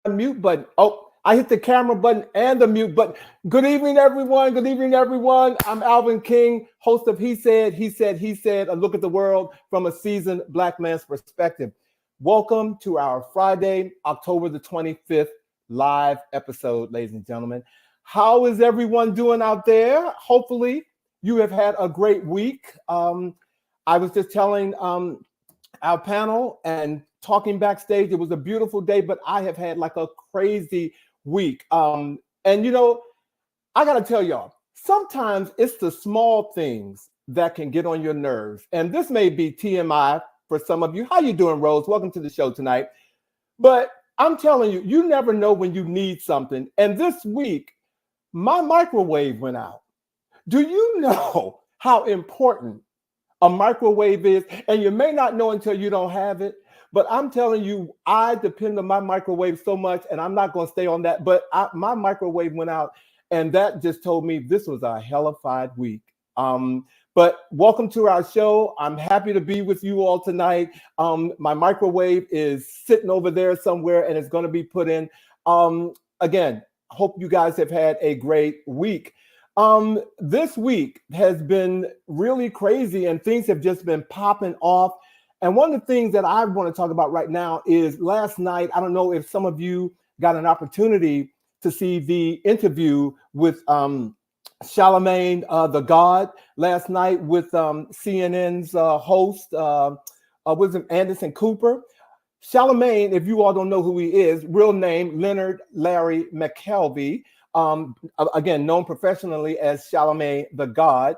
mute button. Oh, I hit the camera button and the mute button. Good evening, everyone. Good evening, everyone. I'm Alvin King, host of He Said, a look at the world from a seasoned Black man's perspective. Welcome to our Friday, October the 25th live episode, ladies and gentlemen. How is everyone doing out there? Hopefully, you have had a great week. I was just telling our panel and talking backstage, it was a beautiful day, but I have had like a crazy week. And you know, I gotta tell y'all, sometimes it's the small things that can get on your nerves. And this may be TMI for some of you. How you doing, Rose? Welcome to the show tonight. But I'm telling you, you never know when you need something. And this week, my microwave went out. Do you know how important a microwave is? And you may not know until you don't have it. But I'm telling you, I depend on my microwave so much, and I'm not going to stay on that. But my microwave went out, and that just told me this was a hellified week. But welcome to our show. I'm happy to be with you all tonight. My microwave is sitting over there somewhere, and it's going to be put in. Again, hope you guys have had a great week. This week has been really crazy, and things have just been popping off. And one of the things that I want to talk about right now is last night, I don't know if some of you got an opportunity to see the interview with Charlemagne the God last night with CNN's host, Anderson Cooper. Charlemagne, if you all don't know who he is, real name, Leonard Larry McKelvey, again, known professionally as Charlemagne the God.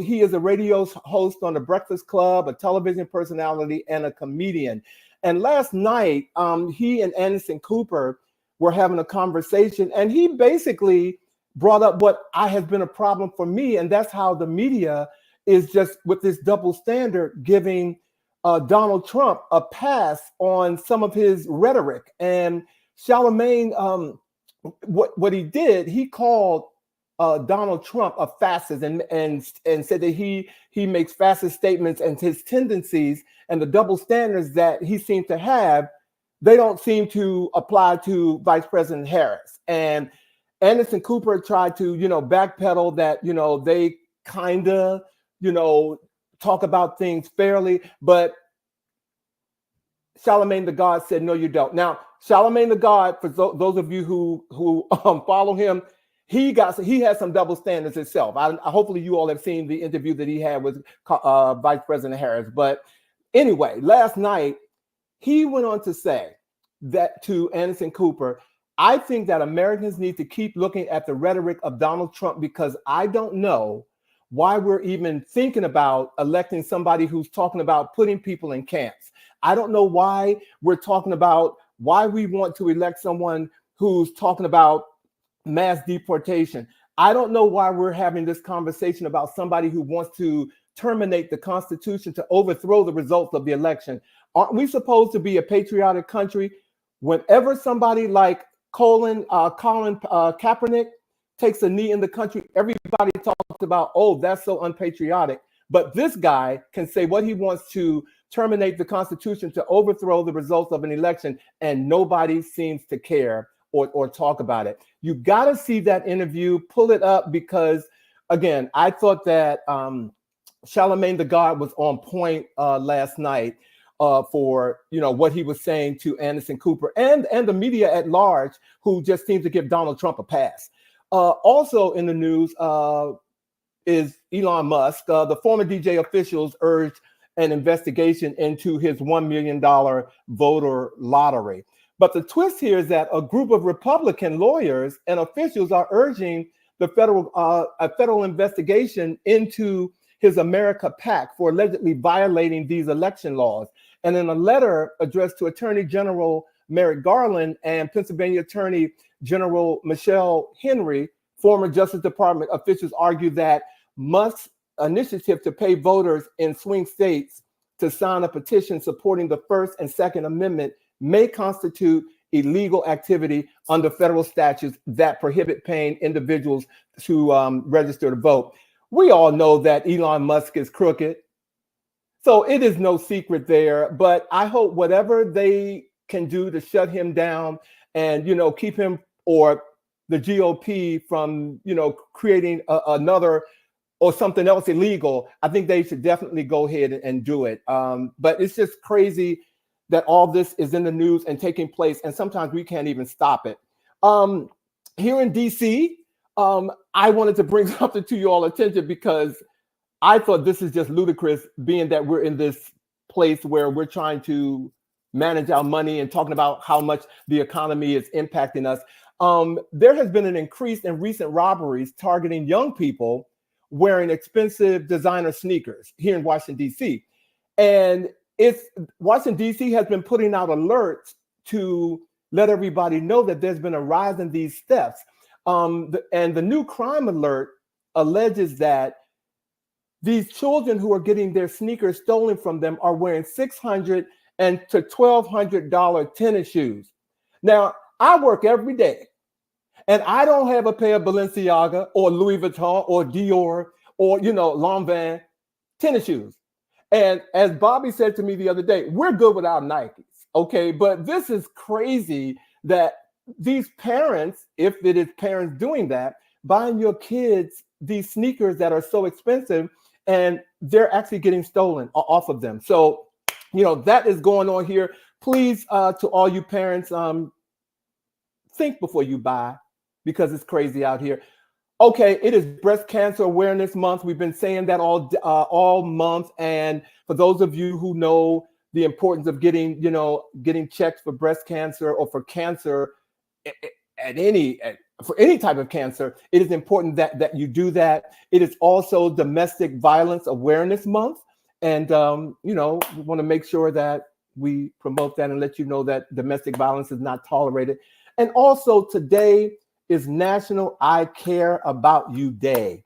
He is a radio host on The Breakfast Club, a television personality, and a comedian. And last night, he and Anderson Cooper were having a conversation, and he basically brought up what has been a problem for me, and that's how the media is just with this double standard giving Donald Trump a pass on some of his rhetoric. And Charlemagne, what he did, he called Donald Trump a fascist and said that he makes fascist statements, and his tendencies and the double standards that he seemed to have, they don't seem to apply to Vice President Harris. And Anderson Cooper tried to, backpedal that, they kind of, talk about things fairly, but Charlemagne the God said, no, you don't. Now, Charlemagne the God, for those of you who follow him, he has some double standards himself. Hopefully you all have seen the interview that he had with Vice President Harris. But anyway, last night, he went on to say that to Anderson Cooper, I think that Americans need to keep looking at the rhetoric of Donald Trump, because I don't know why we're even thinking about electing somebody who's talking about putting people in camps. I don't know why we're talking about why we want to elect someone who's talking about mass deportation. I don't know why we're having this conversation about somebody who wants to terminate the Constitution to overthrow the results of the election. Aren't we supposed to be a patriotic country? Whenever somebody like Colin Kaepernick takes a knee in the country, everybody talks about, oh, that's so unpatriotic. But this guy can say what he wants to terminate the Constitution to overthrow the results of an election, and nobody seems to care or talk about it. You got to see that interview, pull it up, because, again, I thought that Charlemagne the God was on point last night for what he was saying to Anderson Cooper and the media at large, who just seems to give Donald Trump a pass. Also in the news is Elon Musk. The former DJ officials urged an investigation into his $1 million voter lottery. But the twist here is that a group of Republican lawyers and officials are urging a federal investigation into his America PAC for allegedly violating these election laws. And in a letter addressed to Attorney General Merrick Garland and Pennsylvania Attorney General Michelle Henry, former Justice Department officials argue that Musk's initiative to pay voters in swing states to sign a petition supporting the First and Second Amendment may constitute illegal activity under federal statutes that prohibit paying individuals to register to vote. We all know that Elon Musk is crooked, so it is no secret there. But I hope whatever they can do to shut him down and, keep him or the GOP from, creating another or something else illegal, I think they should definitely go ahead and do it. But it's just crazy that all this is in the news and taking place, and sometimes we can't even stop it. Here in DC, I wanted to bring something to you all attention because I thought this is just ludicrous, being that we're in this place where we're trying to manage our money and talking about how much the economy is impacting us. There has been an increase in recent robberies targeting young people wearing expensive designer sneakers here in Washington, D.C. And Washington, D.C. has been putting out alerts to let everybody know that there's been a rise in these thefts. And the new crime alert alleges that these children who are getting their sneakers stolen from them are wearing $600 to $1,200 tennis shoes. Now, I work every day, and I don't have a pair of Balenciaga or Louis Vuitton or Dior or, Lanvin tennis shoes. And as Bobby said to me the other day, we're good with our Nikes, okay? But this is crazy that these parents, if it is parents doing that, buying your kids these sneakers that are so expensive, and they're actually getting stolen off of them. So, that is going on here. Please, to all you parents, think before you buy, because it's crazy out here. Okay, it is Breast Cancer Awareness Month. We've been saying that all month. And for those of you who know the importance of getting checked for breast cancer or for cancer for any type of cancer, it is important that you do that. It is also Domestic Violence Awareness Month. And, we want to make sure that we promote that and let you know that domestic violence is not tolerated. And also today is National I Care About You Day.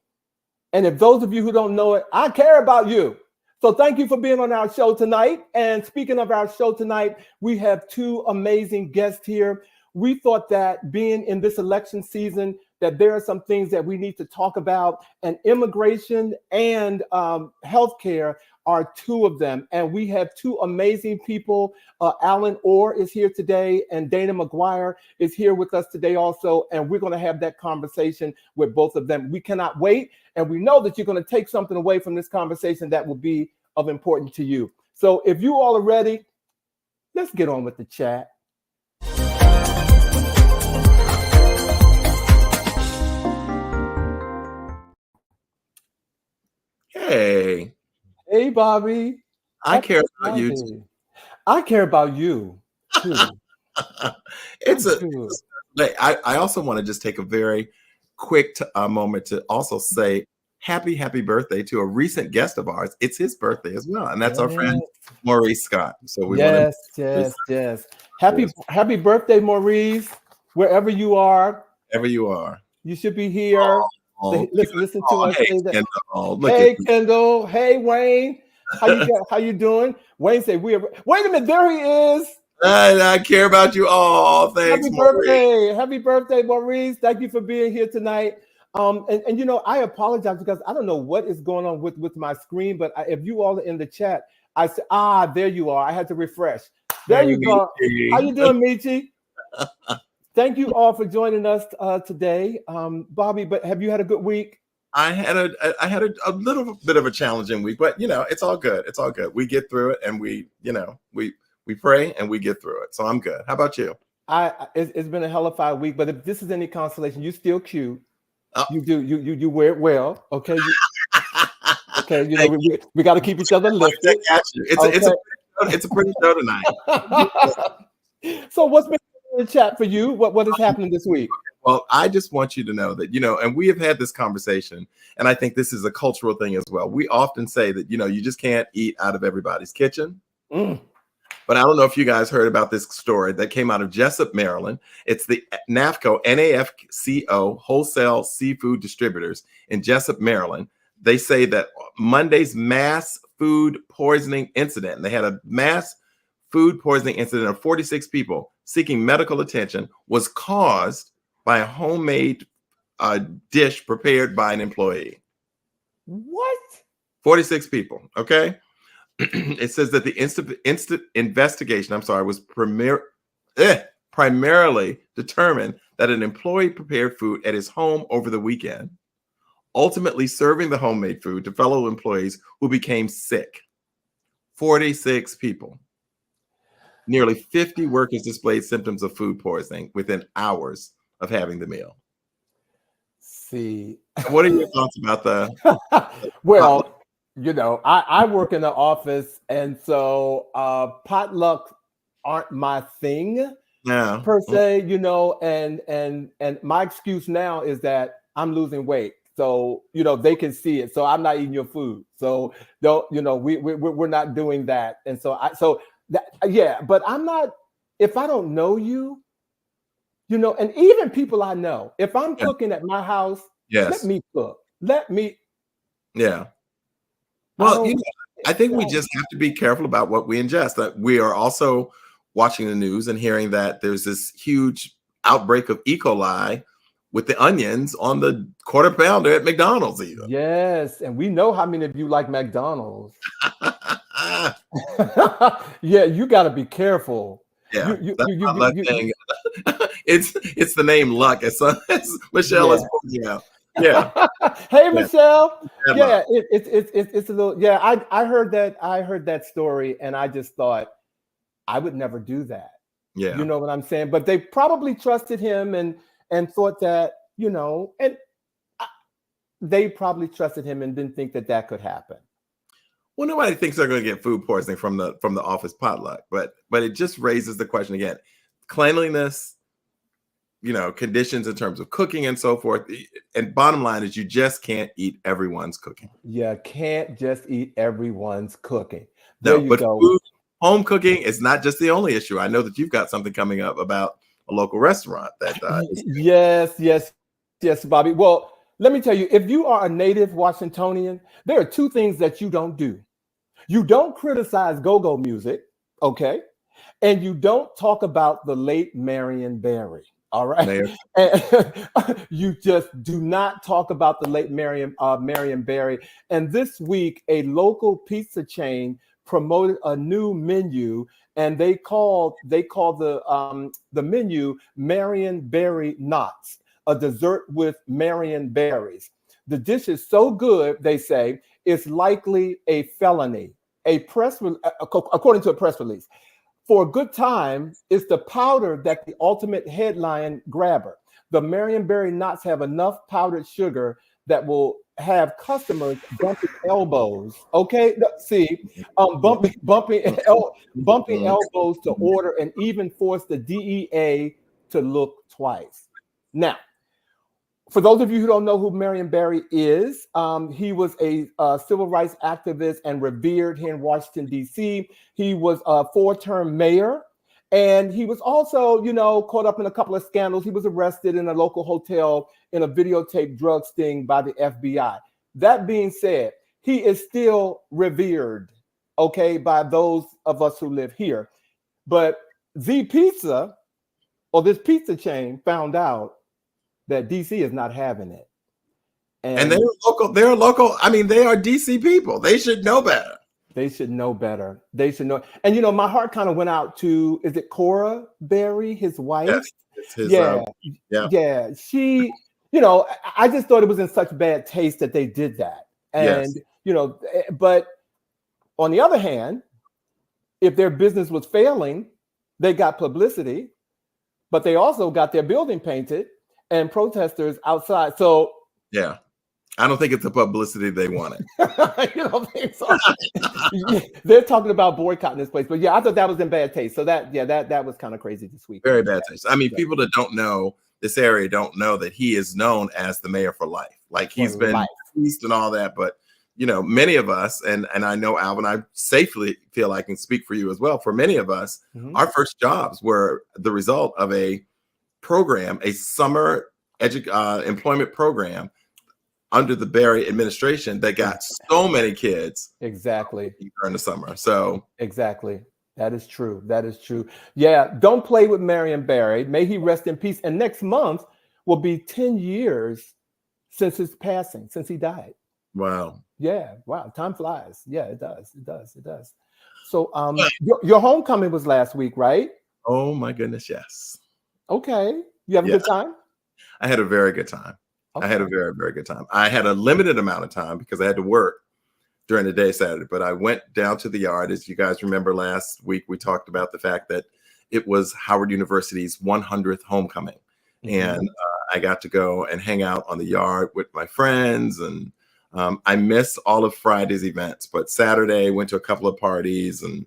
And if those of you who don't know it, I care about you. So thank you for being on our show tonight. And speaking of our show tonight, we have two amazing guests here. We thought that being in this election season, that there are some things that we need to talk about, and immigration and healthcare are two of them. And we have two amazing people. Allen Orr is here today, and Dana McGuire is here with us today also. And we're going to have that conversation with both of them. We cannot wait. And we know that you're going to take something away from this conversation that will be of importance to you. So if you all are ready, let's get on with the chat. Hey, Bobby. I care about you too. I care about you too. I also want to just take a very quick moment to also say happy birthday to a recent guest of ours. It's his birthday as well, and that's our friend Maurice Scott. So we yes. Happy birthday, Maurice. Wherever you are, you should be here. Listen to us say that. Hey, Kendall. Hey, Wayne. How you doing? Wayne said wait a minute, there he is. I care about you all. Thanks. Happy birthday, Maurice. Thank you for being here tonight. And I apologize because I don't know what is going on with my screen, but if you all are in the chat, I said, there you are. I had to refresh. There you go. How you doing, Michi? Thank you all for joining us today. Bobby, but have you had a good week? I had a little bit of a challenging week, but it's all good. It's all good. We get through it, and we pray and we get through it. So I'm good. How about you? It's been a hellified week, but if this is any consolation, you're still cute. Oh. You wear it well. Okay. We got to keep each other lifted. It's a pretty show tonight. So what's been in the chat for you? What is happening this week? Well, I just want you to know that, and we have had this conversation, and I think this is a cultural thing as well. We often say that, you just can't eat out of everybody's kitchen. But I don't know if you guys heard about this story that came out of Jessup, Maryland. It's the NAFCO Wholesale Seafood Distributors in Jessup, Maryland. They say that Monday's mass food poisoning incident, and they had a mass food poisoning incident of 46 people seeking medical attention, was caused by a homemade dish prepared by an employee. What? 46 people, okay? It says that the instant investigation, was primarily determined that an employee prepared food at his home over the weekend, ultimately serving the homemade food to fellow employees who became sick. 46 people. Nearly 50 workers displayed symptoms of food poisoning within hours of having the meal. See, what are your thoughts about well, I work in the office, and so potlucks aren't my thing per se, and my excuse now is that I'm losing weight. So, they can see it. So I'm not eating your food. So we're not doing that. And but I'm not, if I don't know you, and even people I know, if I'm cooking at my house, let me cook. Yeah. Well, I think we just have to be careful about what we ingest. That we are also watching the news and hearing that there's this huge outbreak of E. coli with the onions on the quarter pounder at McDonald's even. Yes, and we know how many of you like McDonald's. Yeah, you got to be careful. Yeah, it's the name luck, as Michelle is pointing out. Yeah. Hey, Michelle. Yeah, it's a little. Yeah, I heard that story, and I just thought I would never do that. Yeah, you know what I'm saying. But they probably trusted him and thought that and they probably trusted him and didn't think that could happen. Well, nobody thinks they're going to get food poisoning from the office potluck, but it just raises the question again: cleanliness, conditions in terms of cooking and so forth. And bottom line is, you just can't eat everyone's cooking. You can't just eat everyone's cooking. There you go. Food, home cooking is not just the only issue. I know that you've got something coming up about a local restaurant that. Yes, Bobby. Well, let me tell you, if you are a native Washingtonian, there are two things that you don't do. You don't criticize go-go music, okay? And you don't talk about the late Marion Barry, all right? You just do not talk about the late Marion Barry. And this week, a local pizza chain promoted a new menu, and they called the menu Marion Berry Knots, a dessert with Marion berries. The dish is so good, they say, it's likely a felony. According to a press release. For a good time, it's the powder that the ultimate headline grabber. The Marion Berry Knots have enough powdered sugar that will have customers bumping elbows. Okay, see, bumping elbows to order, and even force the DEA to look twice. Now, for those of you who don't know who Marion Barry is, he was a civil rights activist and revered here in Washington, D.C. He was a 4-term mayor, and he was also, caught up in a couple of scandals. He was arrested in a local hotel in a videotaped drug sting by the FBI. That being said, he is still revered, okay, by those of us who live here. But Z Pizza, or this pizza chain, found out that DC is not having it. And they're local. They're local. I mean, they are DC people. They should know better. They should know better. They should know. And, my heart kind of went out to, is it Cora Berry, his wife? Yes, it's his, yeah. She, I just thought it was in such bad taste that they did that. And, but on the other hand, if their business was failing, they got publicity, but they also got their building painted and protesters outside. So yeah, I don't think it's the publicity they wanted. You don't think so? They're talking about boycotting this place, but I thought that was in bad taste. So that was kind of crazy this week. Very bad taste. I mean, people that don't know this area don't know that he is known as the mayor for life. Like he's been released and all that, but many of us, and I know Alvin, I safely feel I can speak for you as well. For many of us, our first jobs were the result of a program, a summer employment program under the Barry administration that got so many kids exactly during the summer. So exactly, that is true. Yeah, don't play with Marion Barry. May he rest in peace. And next month will be 10 years since his passing, since he died. Wow. Yeah. Wow. Time flies. Yeah, it does. So your homecoming was last week, right? Oh my goodness, yes. Okay. You have a Yeah, good time? I had a very good time. I had a Okay. very, very good time. I had a limited amount of time because I had to work during the day Saturday, but I went down to the yard. As you guys remember, last week we talked about the fact that it was Howard University's 100th homecoming. Mhm. And I got to go and hang out on the yard with my friends. And I missed all of Friday's events, but Saturday went to a couple of parties. And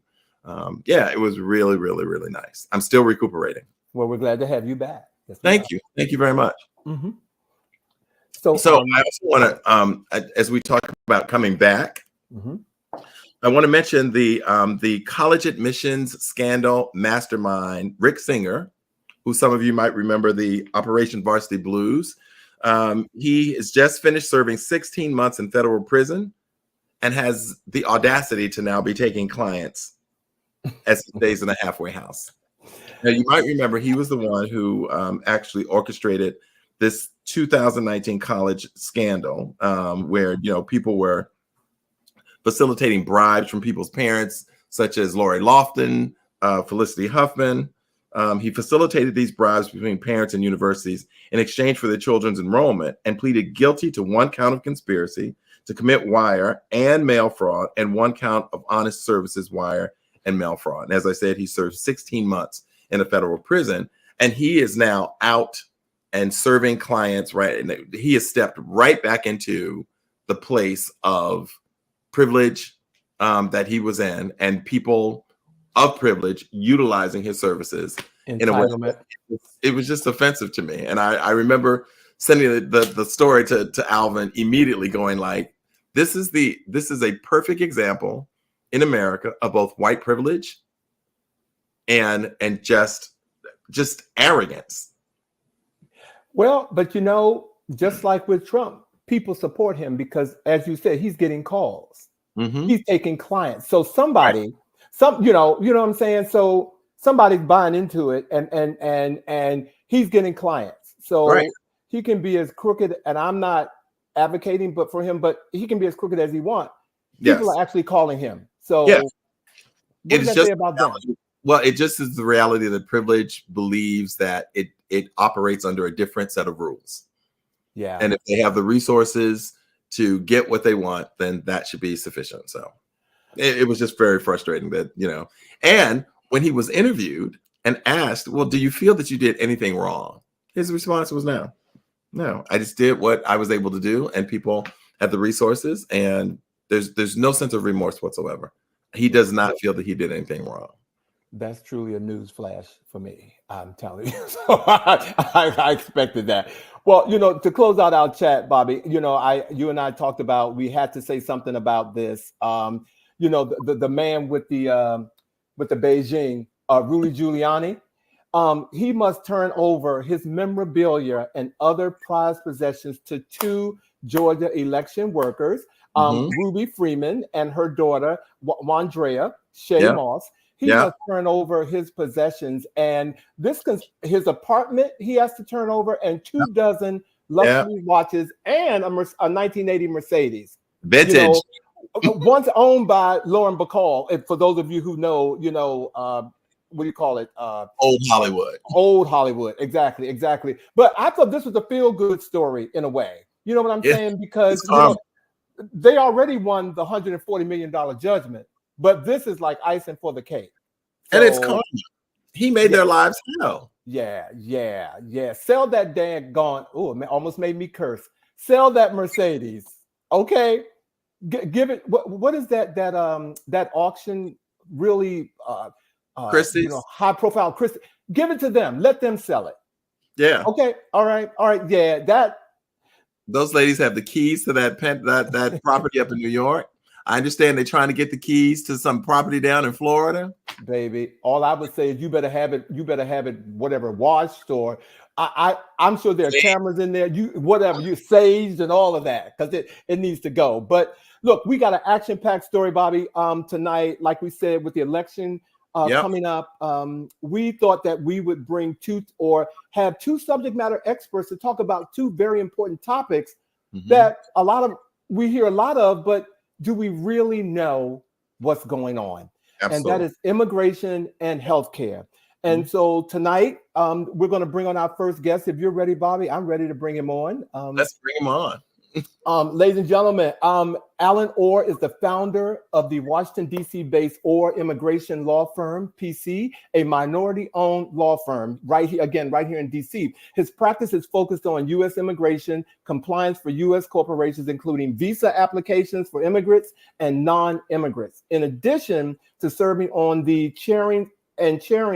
yeah, it was really, really, really nice. I'm still recuperating. Well, we're glad to have you back. Yes, we are. Thank you. Thank you very much. Hmm. So, So I also want to, as we talk about coming back, mhm. I want to mention the college admissions scandal mastermind, Rick Singer, who some of you might remember the Operation Varsity Blues. He has just finished serving 16 months in federal prison and has the audacity to now be taking clients as he stays in a halfway house. Now, you might remember he was the one who actually orchestrated this 2019 college scandal, where people were facilitating bribes from people's parents, such as Lori Lofton, Felicity Huffman. He facilitated these bribes between parents and universities in exchange for their children's enrollment and pleaded guilty to 1 count of conspiracy to commit wire and mail fraud and 1 count of honest services wire and mail fraud. And as I said, he served 16 months in a federal prison, and he is now out and serving clients, right? And he has stepped right back into the place of privilege that he was in, and people of privilege utilizing his services in a way that it was just offensive to me. And I remember sending the story to Alvin immediately, going like, this is a perfect example in America of both white privilege and just arrogance. Well, but just like with Trump, people support him because, as you said, he's getting calls. Mm-hmm. He's taking clients. So somebody, Right. you know what I'm saying? So somebody's buying into it, and he's getting clients. So Right. he can be as crooked, and I'm not advocating but for him, but he can be as crooked as he wants. People Yes. are actually calling him. So Yes. what does that say about them? Well, it just is the reality that privilege believes that it operates under a different set of rules. Yeah. And if they have the resources to get what they want, then that should be sufficient. So it was just very frustrating that, and when he was interviewed and asked, well, do you feel that you did anything wrong? His response was no. I just did what I was able to do, and people had the resources, and there's no sense of remorse whatsoever. He does not feel that he did anything wrong. That's truly a news flash for me. I'm telling you. So I expected that. Well, to close out our chat, Bobby, you and I talked about, we had to say something about this. The man with the Beijing, Rudy Giuliani, he must turn over his memorabilia and other prized possessions to 2 Georgia election workers, Ruby Freeman and her daughter, Wandrea Shea Moss. He must turn over his possessions, and his apartment he has to turn over, and 2 dozen luxury watches and a 1980 Mercedes. Vintage. Once owned by Lauren Bacall. And for those of you who know, what do you call it? Old Hollywood. Old Hollywood. Exactly. But I thought this was a feel-good story in a way. You know what I'm saying? Because they already won the $140 million judgment. But this is like icing for the cake. So, and it's karma. He made their lives hell. Yeah. Sell that damn gone. Oh, it almost made me curse. Sell that Mercedes. Okay. Give it. What is that auction really? Christie's. High profile Christie. Give it to them. Let them sell it. Yeah. Okay. All right. Yeah. Those ladies have the keys to that property up in New York. I understand they're trying to get the keys to some property down in Florida. Baby, all I would say is you better have it, whatever, washed, or I'm sure there are cameras in there, you saged and all of that, because it needs to go. But look, we got an action-packed story, Bobby, tonight. Like we said, with the election coming up, we thought that we would bring have 2 subject matter experts to talk about 2 very important topics that we hear a lot of, but do we really know what's going on? Absolutely. And that is immigration and healthcare. And so tonight, we're going to bring on our first guest. If you're ready, Bobby, I'm ready to bring him on. Let's bring him on. Ladies and gentlemen, Allen Orr is the founder of the Washington, D.C.-based Orr Immigration Law Firm, PC, a minority-owned law firm right here in D.C. His practice is focused on U.S. immigration, compliance for U.S. corporations, including visa applications for immigrants and non-immigrants. In addition to serving on the chairing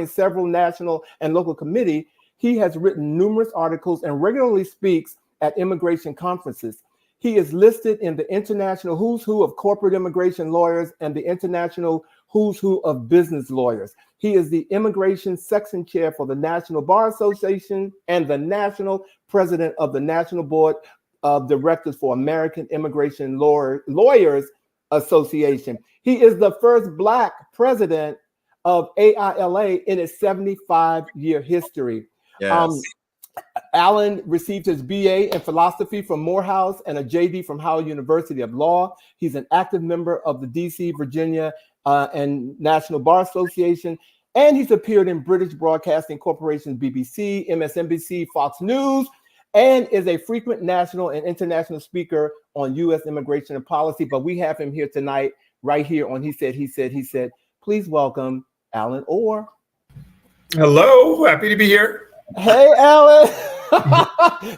several national and local committees, he has written numerous articles and regularly speaks at immigration conferences. He is listed in the International Who's Who of Corporate Immigration Lawyers and the International Who's Who of Business Lawyers. He is the Immigration Section Chair for the National Bar Association and the National President of the National Board of Directors for American Immigration Lawyers Association. He is the first Black president of AILA in its 75-year history. Yes. Allen received his BA in philosophy from Morehouse and a JD from Howard University of Law. He's an active member of the DC, Virginia, and National Bar Association, and he's appeared in British Broadcasting Corporation's BBC, MSNBC, Fox News, and is a frequent national and international speaker on U.S. immigration and policy. But we have him here tonight, right here on He Said. Please welcome Allen Orr. Hello, happy to be here. Hey, Allen.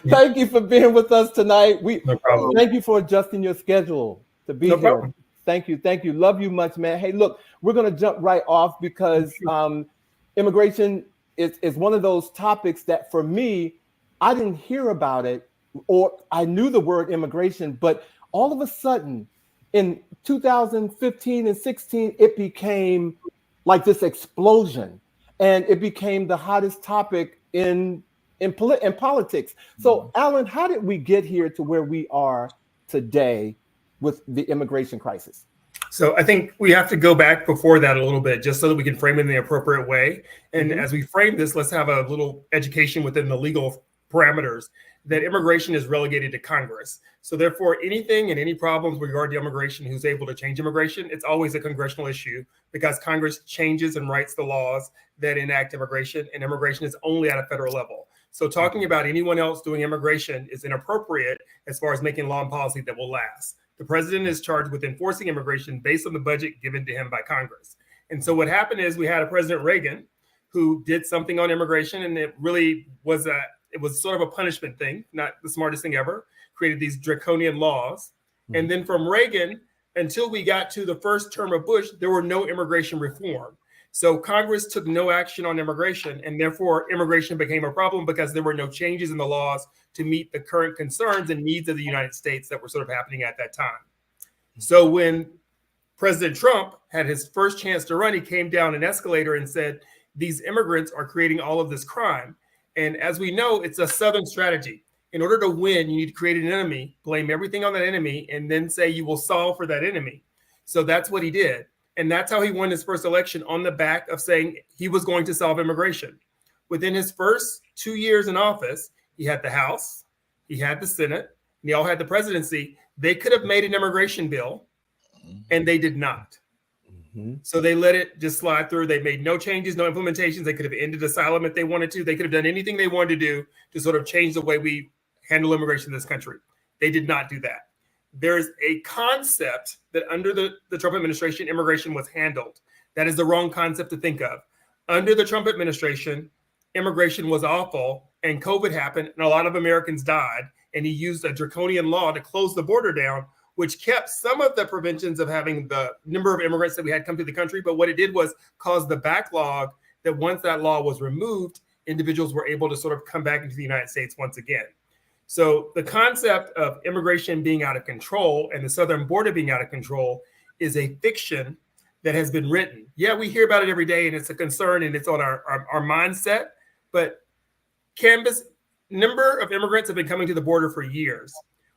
Thank you for being with us tonight. No problem. Thank you for adjusting your schedule to be No here. problem. Thank you. Love you much, man. Hey, look, we're going to jump right off because immigration is one of those topics that for me, I didn't hear about it, or I knew the word immigration, but all of a sudden in 2015 and 16, it became like this explosion, and it became the hottest topic in politics. So, Allen, how did we get here to where we are today with the immigration crisis? So I think we have to go back before that a little bit, just so that we can frame it in the appropriate way. And as we frame this, let's have a little education within the legal parameters that immigration is relegated to Congress. So therefore, anything and any problems with regard to immigration, who's able to change immigration, it's always a congressional issue because Congress changes and writes the laws that enact immigration, and immigration is only at a federal level. So talking about anyone else doing immigration is inappropriate as far as making law and policy that will last. The president is charged with enforcing immigration based on the budget given to him by Congress. And so what happened is we had a President Reagan who did something on immigration, and it really was sort of a punishment thing, not the smartest thing ever, created these draconian laws. And then from Reagan until we got to the first term of Bush, there were no immigration reform. So Congress took no action on immigration, and therefore immigration became a problem because there were no changes in the laws to meet the current concerns and needs of the United States that were sort of happening at that time. So when President Trump had his first chance to run, he came down an escalator and said, these immigrants are creating all of this crime. And as we know, it's a Southern strategy. In order to win, you need to create an enemy, blame everything on that enemy, and then say you will solve for that enemy. So that's what he did. And that's how he won his first election, on the back of saying he was going to solve immigration. Within his first 2 years in office, he had the House, he had the Senate, and he all had the presidency. They could have made an immigration bill, and they did not. So they let it just slide through. They made no changes, no implementations. They could have ended asylum if they wanted to. They could have done anything they wanted to do to sort of change the way we handle immigration in this country. They did not do that. There's a concept that under the Trump administration, immigration was handled. That is the wrong concept to think of. Under the Trump administration, immigration was awful, and COVID happened, and a lot of Americans died, and he used a draconian law to close the border down, which kept some of the preventions of having the number of immigrants that we had come to the country. But what it did was cause the backlog that once that law was removed, individuals were able to sort of come back into the United States once again. So the concept of immigration being out of control and the southern border being out of control is a fiction that has been written. Yeah, we hear about it every day, and it's a concern, and it's on our mindset. But canvas number of immigrants have been coming to the border for years.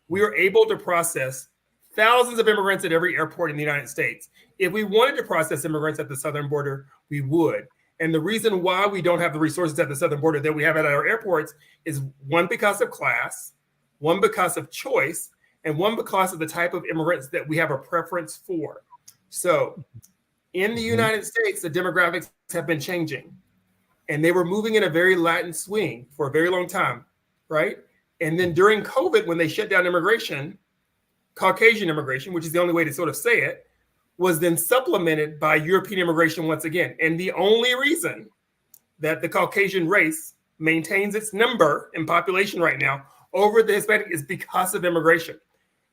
We are able to process thousands of immigrants at every airport in the United States. If we wanted to process immigrants at the southern border, we would. And the reason why we don't have the resources at the southern border that we have at our airports is one, because of class, one, because of choice, and one, because of the type of immigrants that we have a preference for. So in the United States, the demographics have been changing. and they were moving in a very Latin swing for a very long time, right? And then during COVID, when they shut down immigration, Caucasian immigration, which is the only way to sort of say it, was then supplemented by European immigration once again. And the only reason that the Caucasian race maintains its number in population right now over the Hispanic is because of immigration.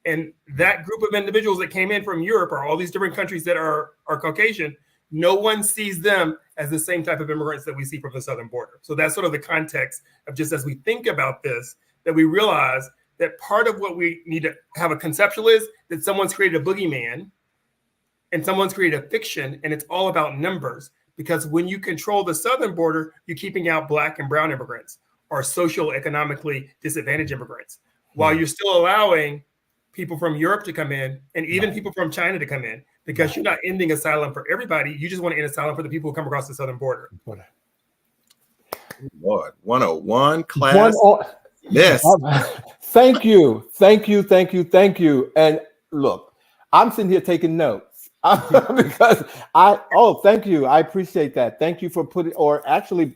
And that group of individuals that came in from Europe or all these different countries that are Caucasian, no one sees them as the same type of immigrants that we see from the southern border. So that's sort of the context of just as we think about this, that we realize that part of what we need to have a conceptual is that someone's created a boogeyman and someone's created a fiction, and it's all about numbers. Because when you control the southern border, you're keeping out Black and brown immigrants or socioeconomically disadvantaged immigrants, while you're still allowing people from Europe to come in and even people from China to come in, because you're not ending asylum for everybody. You just want to end asylum for the people who come across the southern border. Lord, 101 class. Yes. Thank you. And look, I'm sitting here taking notes because thank you. I appreciate that. Thank you for actually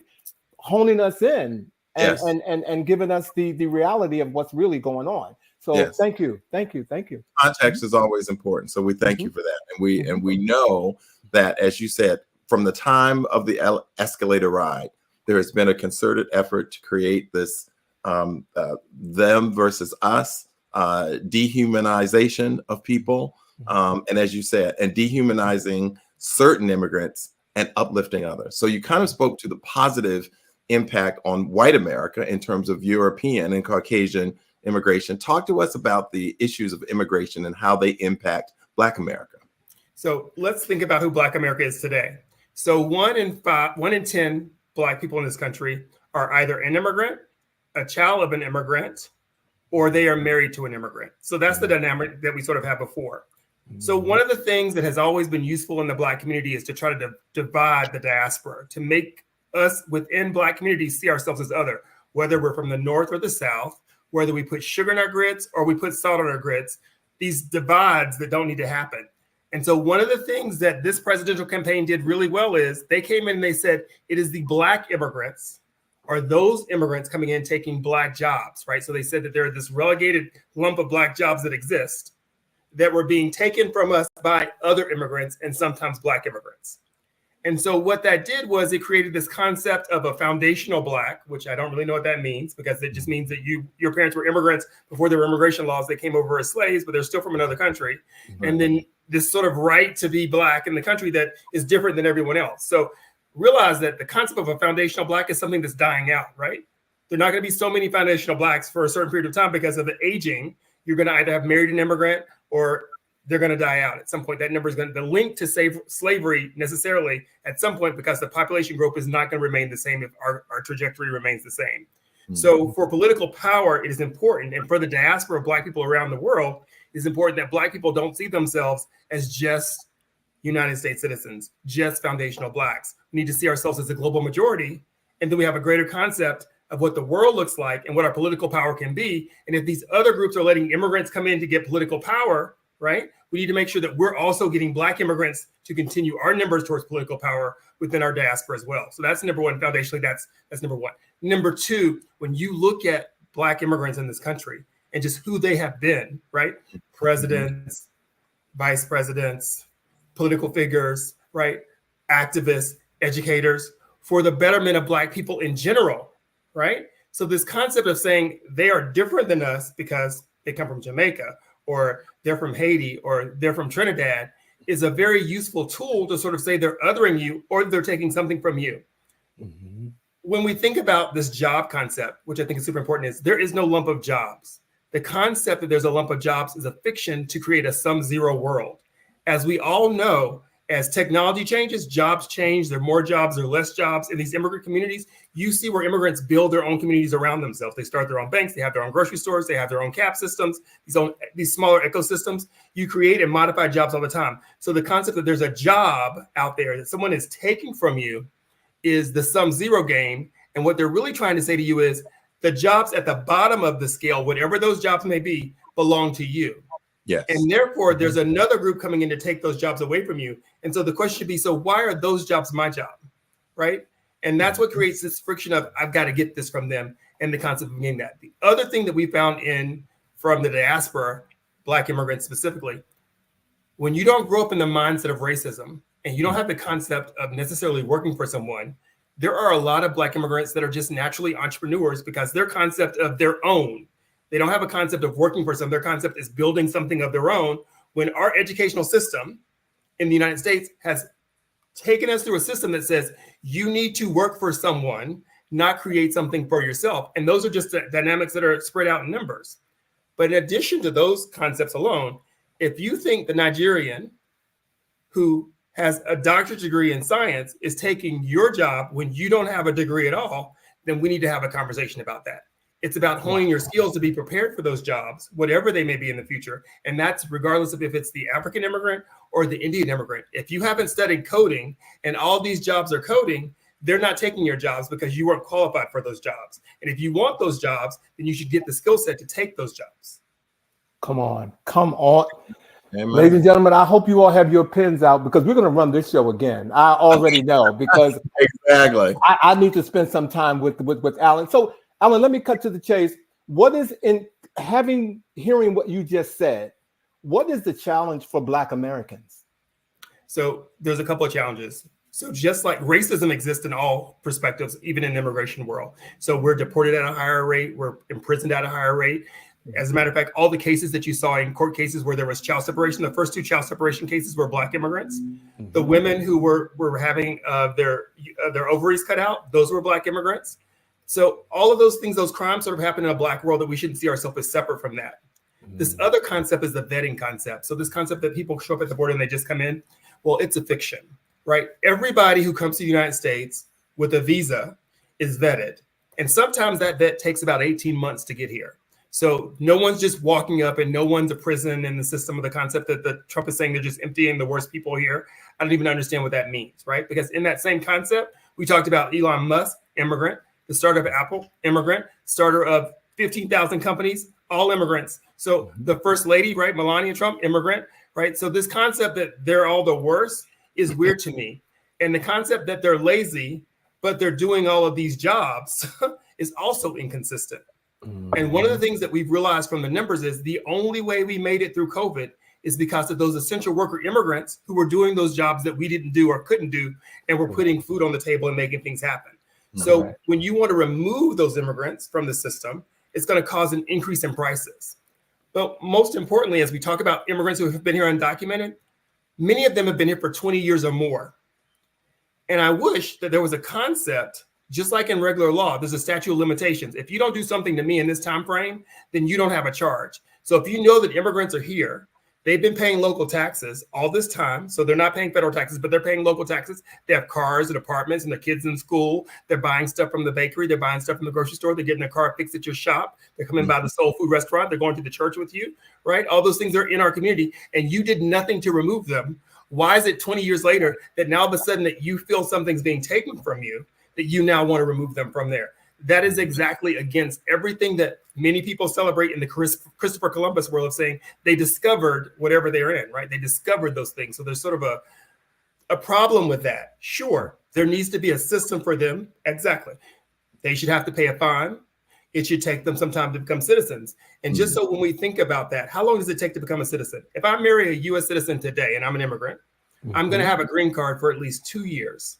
honing us in and giving us the reality of what's really going on. So thank you. Context is always important. So we thank you for that. And we know that, as you said, from the time of the escalator ride, there has been a concerted effort to create this them versus us, dehumanization of people. And as you said, and dehumanizing certain immigrants and uplifting others. So you kind of spoke to the positive impact on white America in terms of European and Caucasian immigration. Talk to us about the issues of immigration and how they impact Black America. So let's think about who Black America is today. So 1 in 10 Black people in this country are either an immigrant, a child of an immigrant, or they are married to an immigrant. So that's the dynamic that we sort of had before. So one of the things that has always been useful in the Black community is to try to divide the diaspora, to make us within Black communities see ourselves as other, whether we're from the North or the South, whether we put sugar in our grits or we put salt on our grits, these divides that don't need to happen. And so one of the things that this presidential campaign did really well is they came in and they said, it is the Black immigrants or those immigrants coming in taking Black jobs, right? So they said that there are this relegated lump of Black jobs that exist that were being taken from us by other immigrants and sometimes Black immigrants. And so what that did was it created this concept of a foundational Black, which I don't really know what that means, because it just means that your parents were immigrants before there were immigration laws. They came over as slaves, but they're still from another country. Right. And then this sort of right to be Black in the country that is different than everyone else. So realize that the concept of a foundational Black is something that's dying out, right? There are not going to be so many foundational Blacks for a certain period of time because of the aging. You're going to either have married an immigrant or they're going to die out at some point. That number is going to, the link to slavery necessarily at some point, because the population growth is not going to remain the same if our trajectory remains the same. Mm-hmm. So for political power, it is important. And for the diaspora of Black people around the world, it is important that Black people don't see themselves as just United States citizens, just foundational Blacks. We need to see ourselves as a global majority. And then we have a greater concept of what the world looks like and what our political power can be. And if these other groups are letting immigrants come in to get political power, right, we need to make sure that we're also getting Black immigrants to continue our numbers towards political power within our diaspora as well. So that's number one. Foundationally, that's number one. Number two, when you look at Black immigrants in this country and just who they have been, right, presidents, vice presidents, political figures, right, activists, educators, for the betterment of Black people in general, right? So this concept of saying they are different than us because they come from Jamaica, or they're from Haiti, or they're from Trinidad, is a very useful tool to sort of say they're othering you or they're taking something from you. Mm-hmm. When we think about this job concept, which I think is super important, is there is no lump of jobs. The concept that there's a lump of jobs is a fiction to create a sum zero world. As we all know, as technology changes, jobs change. There are more jobs, there are less jobs in these immigrant communities. You see where immigrants build their own communities around themselves. They start their own banks, they have their own grocery stores, they have their own cap systems, these smaller ecosystems. You create and modify jobs all the time. So the concept that there's a job out there that someone is taking from you is the sum zero game. And what they're really trying to say to you is the jobs at the bottom of the scale, whatever those jobs may be, belong to you. Yes. And therefore, there's another group coming in to take those jobs away from you. And so the question should be, so why are those jobs my job, right? And that's what creates this friction of, I've got to get this from them, and the concept of getting that. The other thing that we found from the diaspora, Black immigrants specifically, when you don't grow up in the mindset of racism and you don't have the concept of necessarily working for someone, there are a lot of Black immigrants that are just naturally entrepreneurs because their concept of their own, they don't have a concept of working for someone. Their concept is building something of their own, when our educational system in the United States has taken us through a system that says you need to work for someone, not create something for yourself. And those are just the dynamics that are spread out in numbers. But in addition to those concepts alone, if you think the Nigerian who has a doctorate degree in science is taking your job when you don't have a degree at all, then we need to have a conversation about that. It's about honing your skills to be prepared for those jobs, whatever they may be in the future. And that's regardless of if it's the African immigrant or the Indian immigrant. If you haven't studied coding and all these jobs are coding, they're not taking your jobs because you weren't qualified for those jobs. And if you want those jobs, then you should get the skill set to take those jobs. Come on. Amen. Amen. Ladies and gentlemen, I hope you all have your pens out because we're going to run this show again. I already know because exactly. I need to spend some time with Allen. So, Allen, let me cut to the chase. What is hearing what you just said, what is the challenge for Black Americans? So there's a couple of challenges. So just like racism exists in all perspectives, even in the immigration world. So we're deported at a higher rate. We're imprisoned at a higher rate. As a matter of fact, all the cases that you saw in court cases where there was child separation, the first two child separation cases were Black immigrants. Mm-hmm. The women who were having their ovaries cut out, those were Black immigrants. So all of those things, those crimes sort of happen in a Black world that we shouldn't see ourselves as separate from that. Mm-hmm. This other concept is the vetting concept. So this concept that people show up at the border and they just come in, well, it's a fiction, right? Everybody who comes to the United States with a visa is vetted. And sometimes that vet takes about 18 months to get here. So no one's just walking up and no one's a prison in the system of the concept that Trump is saying they're just emptying the worst people here. I don't even understand what that means, right? Because in that same concept, we talked about Elon Musk, immigrant, the starter of Apple, immigrant, starter of 15,000 companies, all immigrants. So the first lady, right, Melania Trump, immigrant, right? So this concept that they're all the worst is weird to me. And the concept that they're lazy, but they're doing all of these jobs is also inconsistent. And one of the things that we've realized from the numbers is the only way we made it through COVID is because of those essential worker immigrants who were doing those jobs that we didn't do or couldn't do, and were putting food on the table and making things happen. So when you want to remove those immigrants from the system, it's going to cause an increase in prices. But most importantly, as we talk about immigrants who have been here undocumented, many of them have been here for 20 years or more. And I wish that there was a concept, just like in regular law, there's a statute of limitations. If you don't do something to me in this time frame, then you don't have a charge. So if you know that immigrants are here, they've been paying local taxes all this time. So they're not paying federal taxes, but they're paying local taxes. They have cars and apartments and their kids in school. They're buying stuff from the bakery. They're buying stuff from the grocery store. They're getting their car fixed at your shop. They're coming by the soul food restaurant. They're going to the church with you, right? All those things are in our community, and you did nothing to remove them. Why is it 20 years later that now all of a sudden that you feel something's being taken from you, that you now want to remove them from there? That is exactly against everything that many people celebrate in the Christopher Columbus world of saying they discovered whatever they're in, right? They discovered those things. So there's sort of a problem with that. Sure, there needs to be a system for them. Exactly. They should have to pay a fine. It should take them some time to become citizens. And just so when we think about that, how long does it take to become a citizen? If I marry a U.S. citizen today and I'm an immigrant, I'm going to have a green card for at least 2 years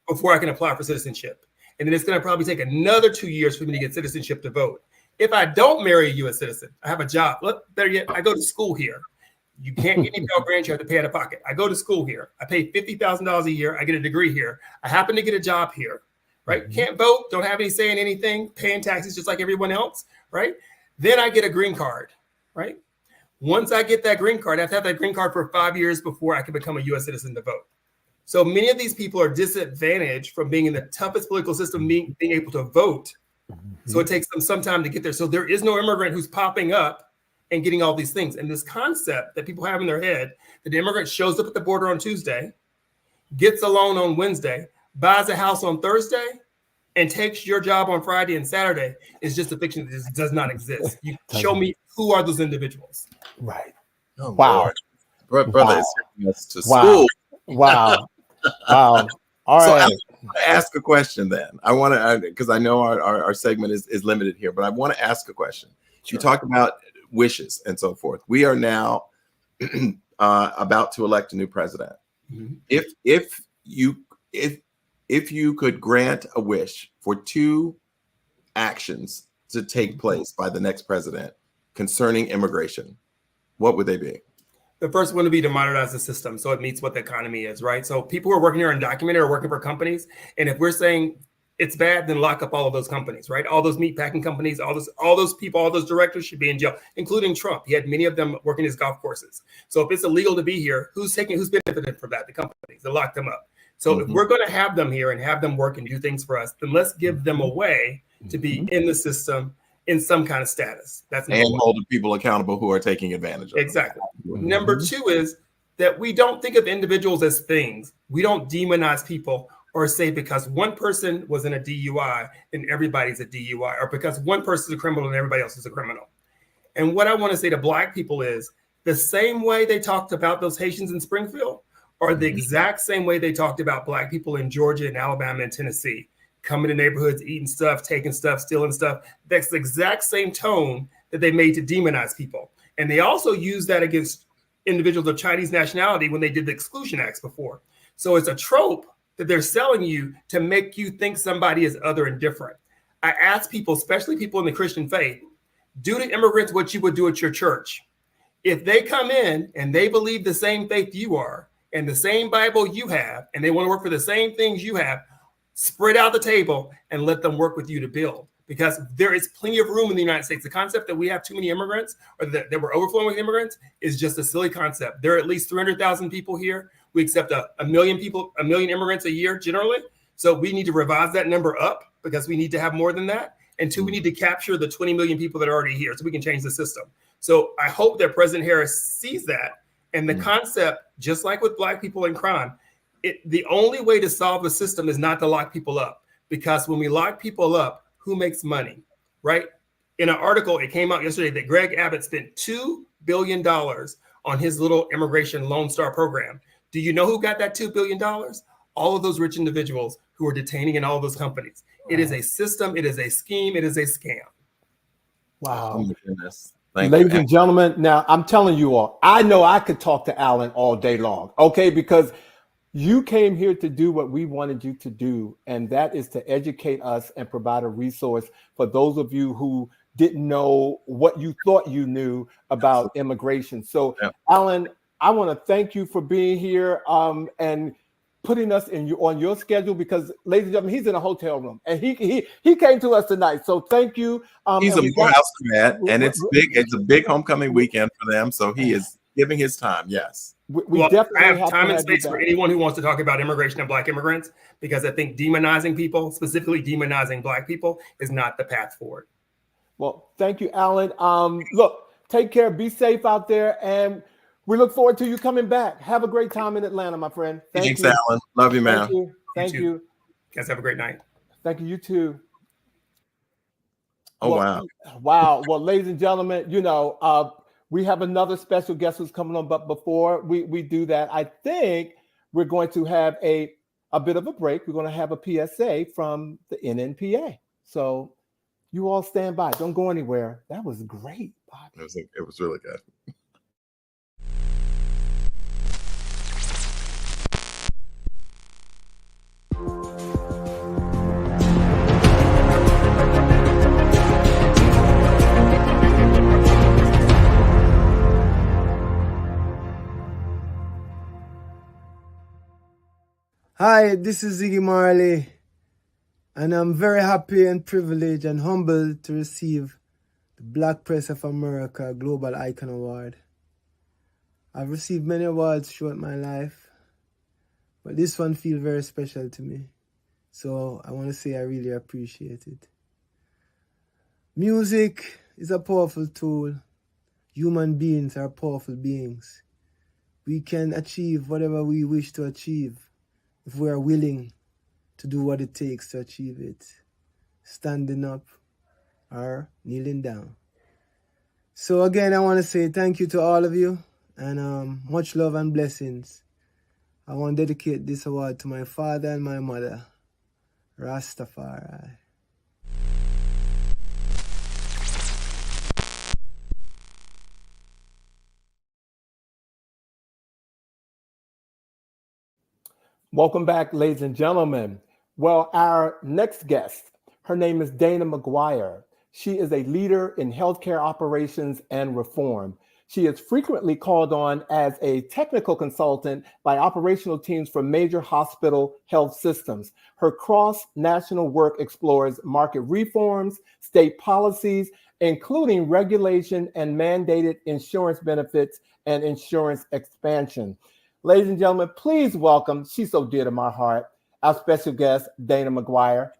before I can apply for citizenship. And then it's going to probably take another 2 years for me to get citizenship to vote. If I don't marry a U.S. citizen, I have a job. Look, better yet, I go to school here. You can't get any Pell Grant, you have to pay out of pocket. I go to school here. I pay $50,000 a year. I get a degree here. I happen to get a job here, right? Can't vote, don't have any say in anything, paying taxes just like everyone else, right? Then I get a green card, right? Once I get that green card, I have to have that green card for 5 years before I can become a U.S. citizen to vote. So many of these people are disadvantaged from being in the toughest political system, being able to vote. So it takes them some time to get there. So there is no immigrant who's popping up and getting all these things. And this concept that people have in their head that the immigrant shows up at the border on Tuesday, gets a loan on Wednesday, buys a house on Thursday, and takes your job on Friday and Saturday is just a fiction that just does not exist. You show me who are those individuals. Right. Oh, wow. Lord. Brother is taking us to wow. school. Wow. Wow. All right. to ask a question then. I want to, because I know our segment is limited here, but I want to ask a question. Sure. You talk about wishes and so forth. We are now about to elect a new president. Mm-hmm. If you could grant a wish for 2 actions to take place by the next president concerning immigration, what would they be? The first one would be to modernize the system so it meets what the economy is, right? So people who are working here undocumented are working for companies. And if we're saying it's bad, then lock up all of those companies, right? All those meat packing companies, all those people, all those directors should be in jail, including Trump. He had many of them working his golf courses. So if it's illegal to be here, who's benefited from that? The companies that lock them up. So if we're going to have them here and have them work and do things for us, then let's give them a way to be in the system in some kind of status. That's and holding people accountable who are taking advantage of them. Exactly. Number 2 is that we don't think of individuals as things. We don't demonize people or say because one person was in a DUI, then everybody's a DUI, or because one person is a criminal and everybody else is a criminal. And what I want to say to Black people is the same way they talked about those Haitians in Springfield, or the exact same way they talked about Black people in Georgia and Alabama and Tennessee, coming to neighborhoods, eating stuff, taking stuff, stealing stuff. That's the exact same tone that they made to demonize people. And they also used that against individuals of Chinese nationality when they did the Exclusion Acts before. So it's a trope that they're selling you to make you think somebody is other and different. I ask people, especially people in the Christian faith, do to immigrants what you would do at your church. If they come in and they believe the same faith you are and the same Bible you have, and they want to work for the same things you have, spread out the table and let them work with you to build, because there is plenty of room in the United States. The concept that we have too many immigrants or that we're overflowing with immigrants is just a silly concept. There are at least 300,000 people here. We accept a million immigrants a year generally. So we need to revise that number up because we need to have more than that. And 2, we need to capture the 20 million people that are already here so we can change the system. So I hope that President Harris sees that. And the concept, just like with Black people in crime, the only way to solve the system is not to lock people up, because when we lock people up, who makes money, right? In an article, it came out yesterday that Greg Abbott spent $2 billion on his little immigration Lone Star program. Do you know who got that $2 billion? All of those rich individuals who are detaining in all of those companies. Wow. It is a system. It is a scheme. It is a scam. Wow. Oh my goodness. Ladies and gentlemen, now I'm telling you all, I know I could talk to Allen all day long, okay? Because you came here to do what we wanted you to do, and that is to educate us and provide a resource for those of you who didn't know what you thought you knew about immigration. So, Allen, I want to thank you for being here and putting us on your schedule, because, ladies and gentlemen, he's in a hotel room and he came to us tonight. So thank you. He's a Morehouse grad, and it's big. It's a big homecoming weekend for them. So he is giving his time. Yes. We definitely have time and space for anyone who wants to talk about immigration and Black immigrants, because I think demonizing people, specifically demonizing Black people, is not the path forward. Well, thank you, Allen. Look, take care. Be safe out there. And we look forward to you coming back. Have a great time in Atlanta, my friend. Thanks, Allen. Love you, man. Thank you. Guys, have a great night. Thank you. You too. Oh, wow. Wow. Well, ladies and gentlemen, we have another special guest who's coming on, but before we do that, I think we're going to have a bit of a break. We're going to have a PSA from the NNPA. So you all stand by. Don't go anywhere. That was great, Bobby. It was really good. Hi, this is Ziggy Marley, and I'm very happy and privileged and humbled to receive the Black Press of America Global Icon Award. I've received many awards throughout my life, but this one feels very special to me. So I want to say I really appreciate it. Music is a powerful tool. Human beings are powerful beings. We can achieve whatever we wish to achieve if we are willing to do what it takes to achieve it, standing up or kneeling down. So again, I want to say thank you to all of you, and much love and blessings. I want to dedicate this award to my father and my mother, Rastafari. Welcome back, ladies and gentlemen. Well, our next guest, her name is Dana McGuire. She is a leader in healthcare operations and reform. She is frequently called on as a technical consultant by operational teams for major hospital health systems. Her cross-national work explores market reforms, state policies, including regulation and mandated insurance benefits and insurance expansion. Ladies and gentlemen, please welcome, she's so dear to my heart, our special guest, Dana McGuire.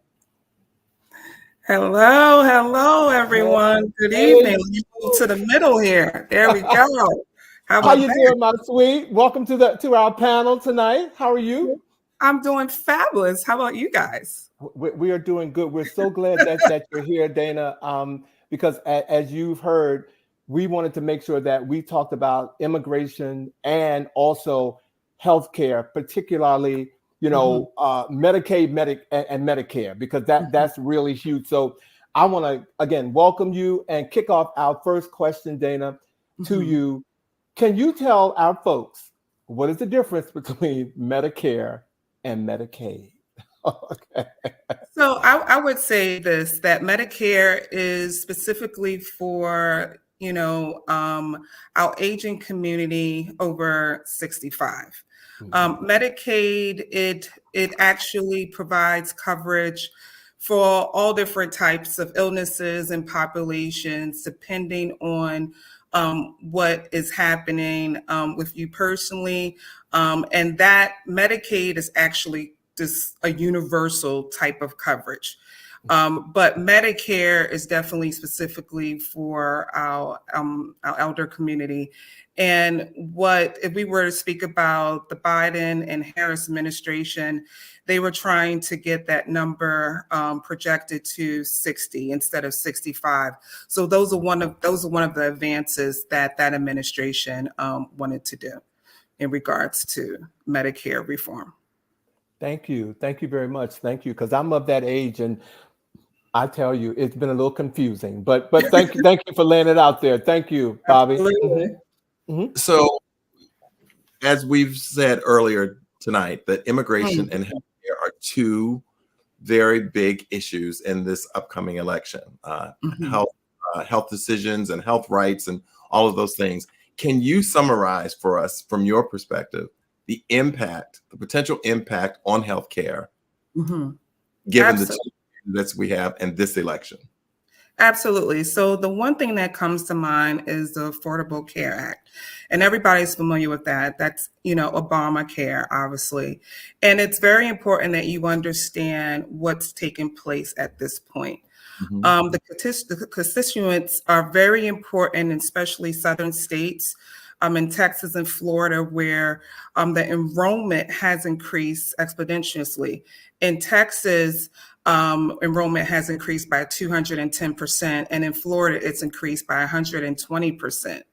Hello, everyone. Good evening. We move to the middle here. There we go. How you doing, my sweet? Welcome to our panel tonight. How are you? I'm doing fabulous. How about you guys? We are doing good. We're so glad that you're here, Dana, because as you've heard, we wanted to make sure that we talked about immigration and also healthcare, particularly, Medicaid, and Medicare, because that's really huge. So I want to, again, welcome you and kick off our first question, Dana, to you. Can you tell our folks what is the difference between Medicare and Medicaid? Okay. So I would say this, that Medicare is specifically for, our aging community over 65. Medicaid, it actually provides coverage for all different types of illnesses and populations, depending on what is happening with you personally. And that Medicaid is actually just a universal type of coverage. But Medicare is definitely specifically for our elder community. And if we were to speak about the Biden and Harris administration, they were trying to get that number projected to 60 instead of 65. So those are one of the advances that administration wanted to do in regards to Medicare reform. Thank you very much. Thank you, because I'm of that age, and I tell you, it's been a little confusing, but thank you for laying it out there. Thank you, Bobby. So, as we've said earlier tonight, that immigration and healthcare are two very big issues in this upcoming election. Health decisions and health rights and all of those things. Can you summarize for us, from your perspective, the potential impact on healthcare, given the that we have in this election? Absolutely. So the one thing that comes to mind is the Affordable Care Act, and everybody's familiar with that. That's, Obamacare, obviously. And it's very important that you understand what's taking place at this point. The constituents are very important, especially southern states, in Texas and Florida, where the enrollment has increased exponentially. In Texas, enrollment has increased by 210%, and in Florida, it's increased by 120%.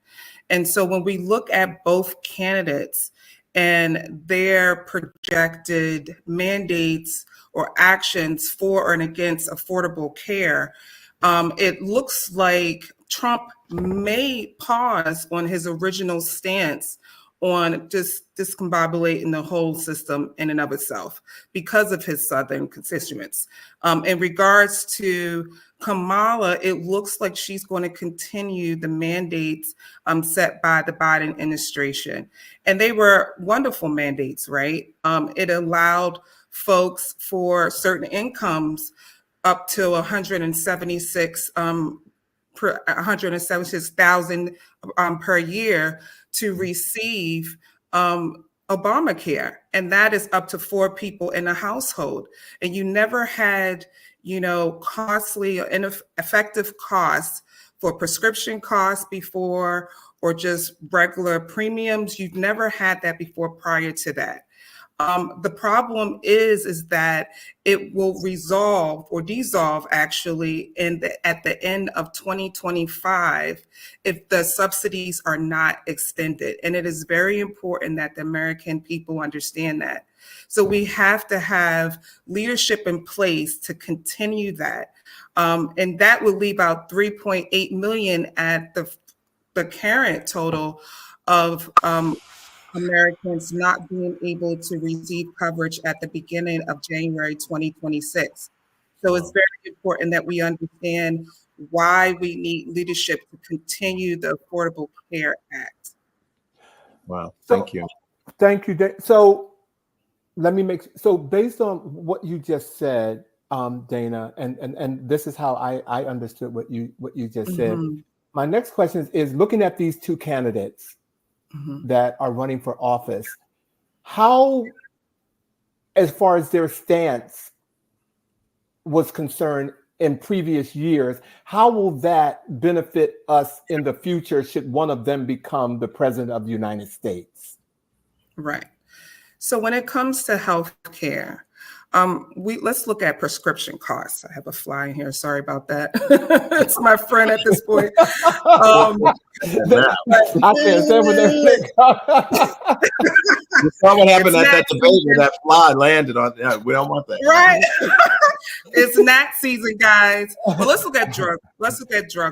And so when we look at both candidates and their projected mandates or actions for and against affordable care, it looks like Trump may pause on his original stance on just discombobulating the whole system in and of itself because of his southern constituents. In regards to Kamala, it looks like she's going to continue the mandates set by the Biden administration. And they were wonderful mandates, right? It allowed folks for certain incomes up to 176,000 per year to receive Obamacare, and that is up to 4 people in a household. And you never had, costly or ineffective costs for prescription costs before, or just regular premiums. You've never had that before prior to that. The problem is that it will resolve or dissolve actually at the end of 2025 if the subsidies are not extended. And it is very important that the American people understand that. So we have to have leadership in place to continue that. And that would leave out 3.8 million at the current total of Americans not being able to receive coverage at the beginning of January 2026. So it's very important that we understand why we need leadership to continue the Affordable Care Act. Wow, thank you. Thank you. So let me based on what you just said, Dana, and this is how I understood what you just said. My next question is looking at these two candidates that are running for office, how, as far as their stance was concerned in previous years, how will that benefit us in the future should one of them become the president of the United States? Right. So when it comes to health care, let's look at prescription costs. I have a fly in here. Sorry about that. It's my friend at this point. I can't say what they You saw what happened at that debate where that fly landed on. We don't want that. Right. It's not season, guys. But let's look at drug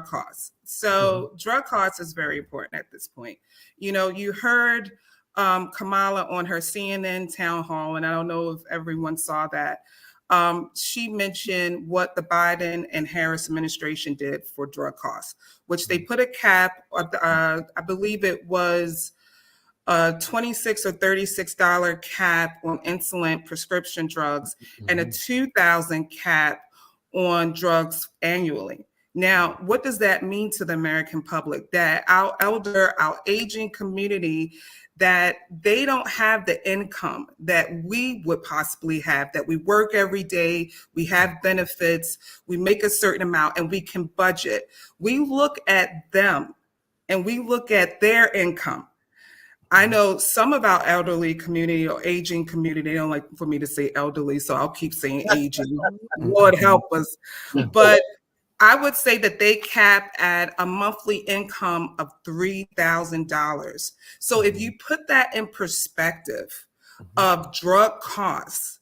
costs. So drug costs is very important at this point. You know, you heard Kamala on her CNN town hall, and I don't know if everyone saw that. She mentioned what the Biden and Harris administration did for drug costs, which they put a cap, I believe it was a $26 or $36 cap on insulin prescription drugs and a $2,000 cap on drugs annually. Now, what does that mean to the American public? That our aging community, that they don't have the income that we would possibly have, that we work every day, we have benefits, we make a certain amount, and we can budget. We look at them and we look at their income. I know some of our elderly community or aging community, they don't like for me to say elderly, so I'll keep saying aging. Lord help us. But I would say that they cap at a monthly income of $3,000. So if you put that in perspective of drug costs,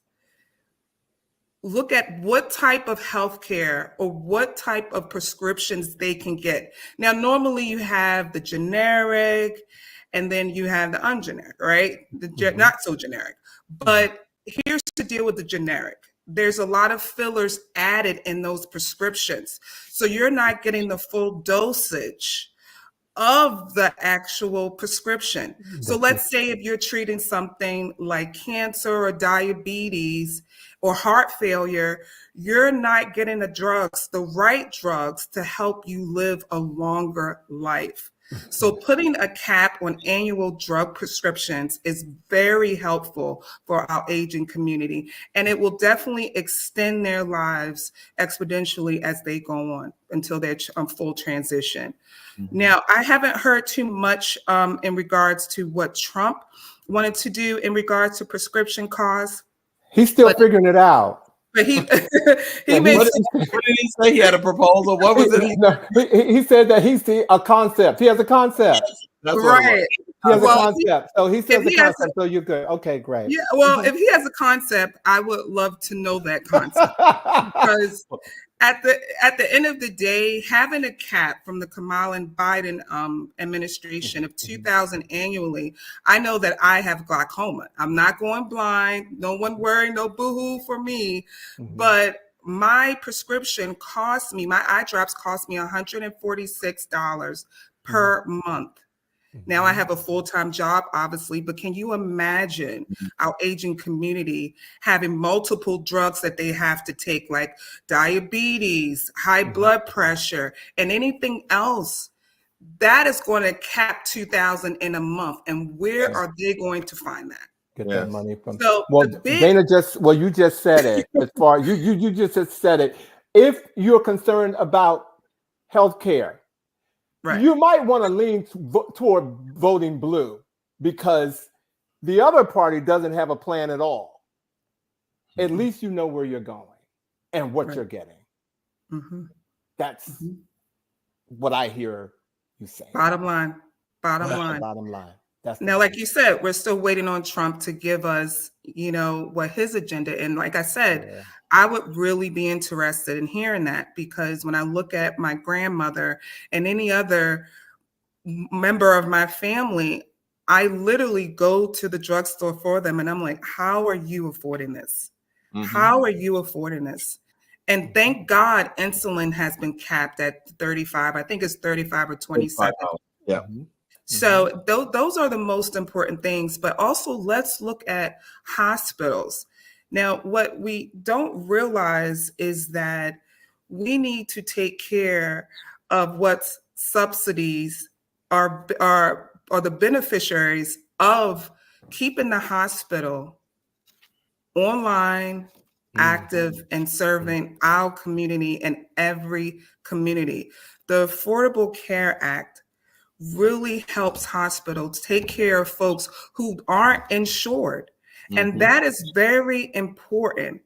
look at what type of healthcare or what type of prescriptions they can get. Now, normally you have the generic and then you have the ungeneric, right? Not so generic. But here's the deal with the generic. There's a lot of fillers added in those prescriptions. So you're not getting the full dosage of the actual prescription. So let's say if you're treating something like cancer or diabetes or heart failure, you're not getting the right drugs to help you live a longer life. So putting a cap on annual drug prescriptions is very helpful for our aging community, and it will definitely extend their lives exponentially as they go on until their full transition. Now, I haven't heard too much in regards to what Trump wanted to do in regards to prescription costs. He's still figuring it out. But he What did he say? He had a proposal. What was it? No, he said that he sees a concept. He has a concept. That's right. He has a concept. So he says the concept. So you're good. Okay, great. Yeah. Well, if he has a concept, I would love to know that concept because at the end of the day, having a cap from the Kamala and Biden administration of $2,000 annually, I know that I have glaucoma. I'm not going blind. No one worry, no boo-hoo for me. But my prescription my eye drops cost me $146 per month. Now I have a full-time job, obviously, but can you imagine our aging community having multiple drugs that they have to take, like diabetes, high blood pressure, and anything else? That is going to cap $2,000 in a month. And where are they going to find that? Get that money from. So Dana you just said it. As far you just said it. If you're concerned about healthcare, right, you might want to lean toward voting blue because the other party doesn't have a plan at all. At least you know where you're going and what you're getting. That's what I hear you saying. Bottom line. Bottom line. That's Now, like you said, we're still waiting on Trump to give us, what his agenda. And like I said, yeah. I would really be interested in hearing that, because when I look at my grandmother and any other member of my family, I literally go to the drugstore for them and I'm like, how are you affording this? Mhm. How are you affording this? And thank God insulin has been capped at 35. I think it's 35 or 27. Yeah. Mhm. So those are the most important things. But also, let's look at hospitals. Now, what we don't realize is that we need to take care of what subsidies are the beneficiaries of keeping the hospital online, active, and serving our community and every community. The Affordable Care Act really helps hospitals take care of folks who aren't insured. And Mhm. that is very important.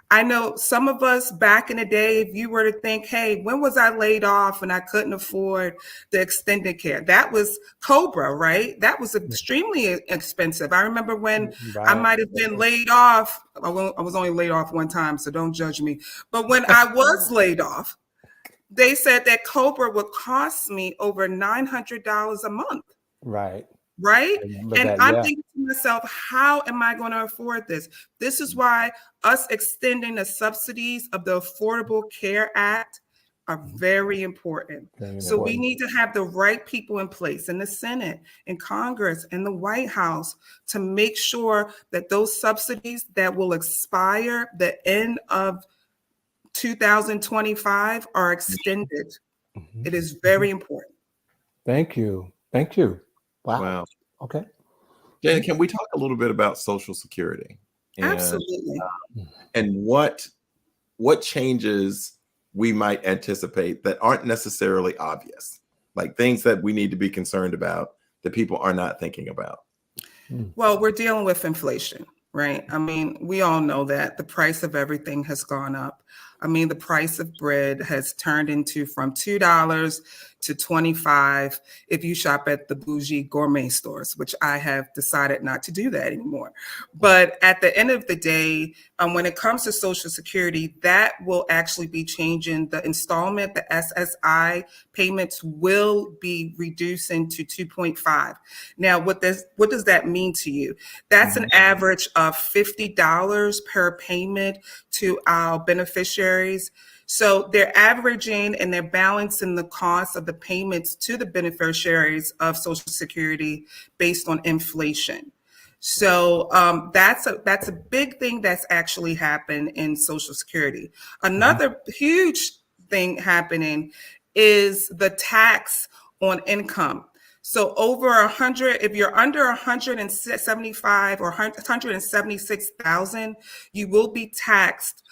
I know some of us back in the day, if you were to think, hey, when was I laid off and I couldn't afford the extended care? That was COBRA, right? That was extremely expensive. I remember when I Right. might have been laid off. I was only laid off one time, so don't judge me. But when I was laid off, they said that COBRA would cost me over $900 a month, Right. right? I remember And that. I'm Yeah. thinking to myself, how am I going to afford this? This is why us extending the subsidies of the Affordable Care Act are very important. Very So we important. need to have the right people in place in the Senate, in Congress, in the White House to make sure that those subsidies that will expire the end of 2025 are extended. Mhm. It is very important. Thank you. Thank you. Wow. Wow. Okay. Jana, can we talk a little bit about Social Security Absolutely. and what changes we might anticipate that aren't necessarily obvious, like things that we need to be concerned about that people are not thinking about? Well, we're dealing with inflation, right? I mean, we all know that the price of everything has gone up. I mean, the price of bread has turned into from $2 to 25 if you shop at the bougie gourmet stores, which I have decided not to do that anymore. But at the end of the day, when it comes to Social Security, that will actually be changing. The installment, the SSI payments will be reducing to 2.5. Now, what does that mean to you? That's an average of $50 per payment to our beneficiaries. So they're averaging and they're balancing the cost of the payments to the beneficiaries of Social Security based on inflation. So that's a big thing that's actually happened in Social Security. Another huge thing happening is the tax on income. So over 100, if you're under 175 or 176,000, you will be taxed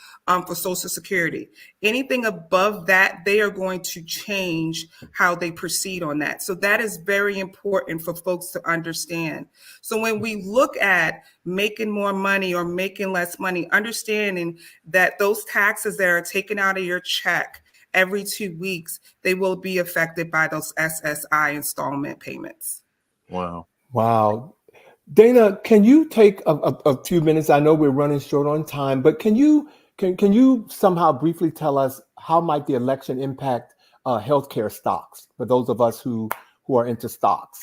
for Social Security. Anything above that, they are going to change how they proceed on that. So that is very important for folks to understand. So when we look at making more money or making less money, understanding that those taxes that are taken out of your check every 2 weeks, they will be affected by those SSI installment payments. Wow. Wow. Dana, can you take a few minutes? I know we're running short on time, but can you somehow briefly tell us how might the election impact healthcare stocks for those of us who are into stocks?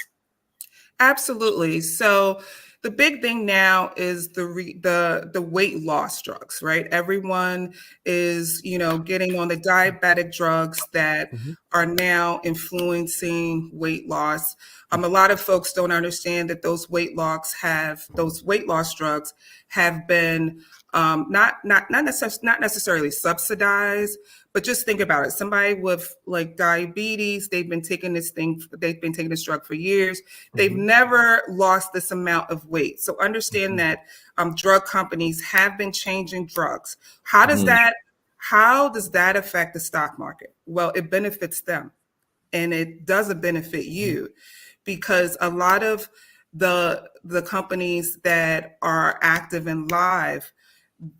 Absolutely. So the big thing now is the weight loss drugs, right? Everyone is, getting on the diabetic drugs that are now influencing weight loss. A lot of folks don't understand that those weight loss drugs have been not necessarily subsidized, but just think about it. Somebody with like diabetes, they've been taking this drug for years. They've never lost this amount of weight. So understand that drug companies have been changing drugs. How does that affect the stock market? Well, it benefits them, and it doesn't benefit you, because a lot of the companies that are active and live,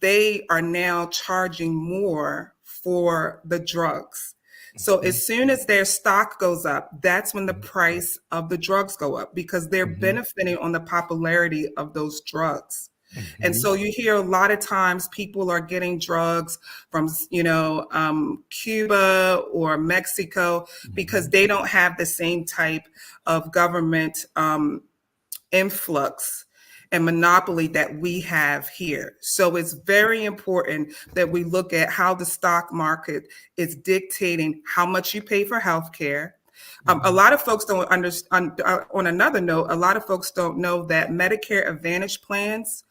they are now charging more for the drugs. So as soon as their stock goes up, that's when the price of the drugs go up because they're benefiting on the popularity of those drugs. And so you hear a lot of times people are getting drugs from, Cuba or Mexico because they don't have the same type of government influx and monopoly that we have here. So it's very important that we look at how the stock market is dictating how much you pay for healthcare. A lot of folks don't understand. On another note, a lot of folks don't know that Medicare Advantage plans